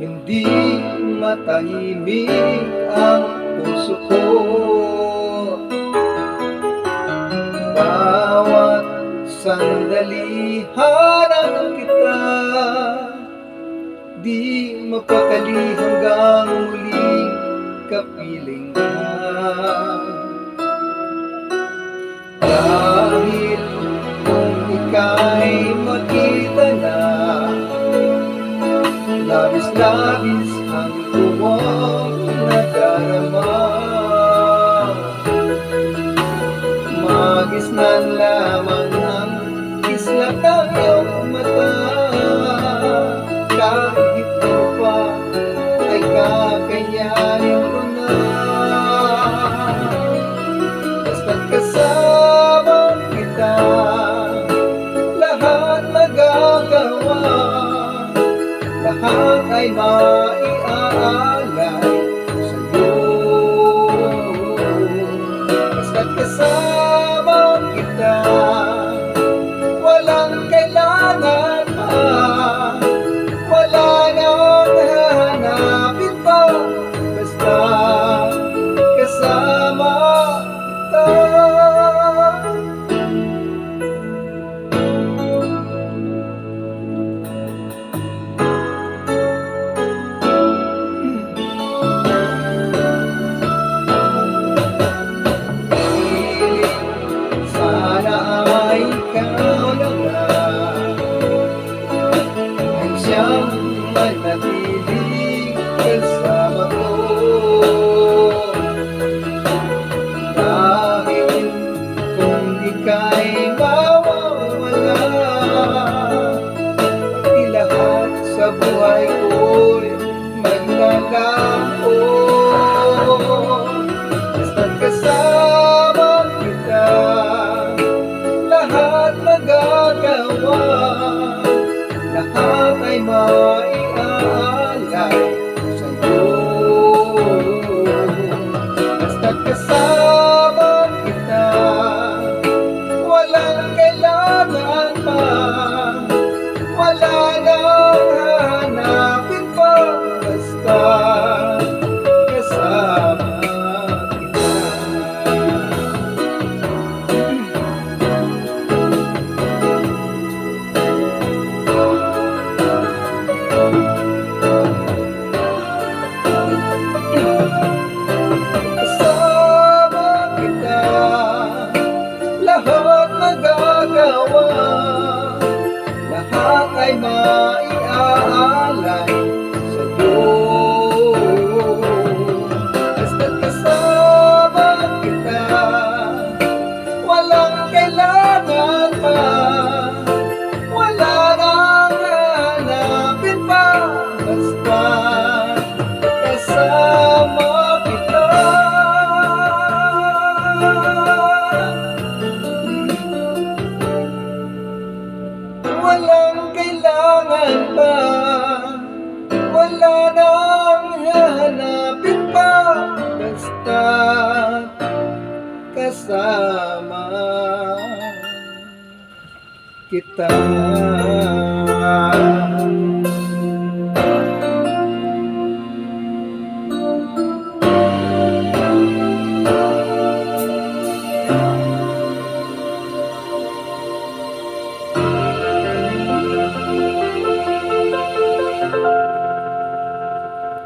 Hindi matahimik ang puso ko. Bawat sandali harap kita, di mapakali hanggang muling kapiling ka. Dahil kung ika'y makita na, labis-labis ang tuwang nadarama. Magisnan lamang ang kislat ng iyong mata. Kahit ano pa ay kakayanin ko na. Basta't kasama kita, lahat magagawa. Lahat ay maiaalay sa'yo. Basta't kasama kita, walang kailangan pa. Wala nang hahanapin pa. Basta kasama kita. Manatiling kasama ko. Dahil kung ika'y mawawala, di lahat sa buhay ko'y maglalaho. Basta't kasama kita, lahat magagawa. Lahat ay maiaalay sa'yo. Basta't kasama kita, walang kailangan pa. Wala nang hahanapin pa. Basta kasama kita. Lahat ay maiaalay sa'yo. Basta't kasama kita, walang kailangan pa. Wala nang hahanapin pa. Basta kasama kita. Walang kailangan pa. Wala nang hahanapin pa. Basta kasama kita.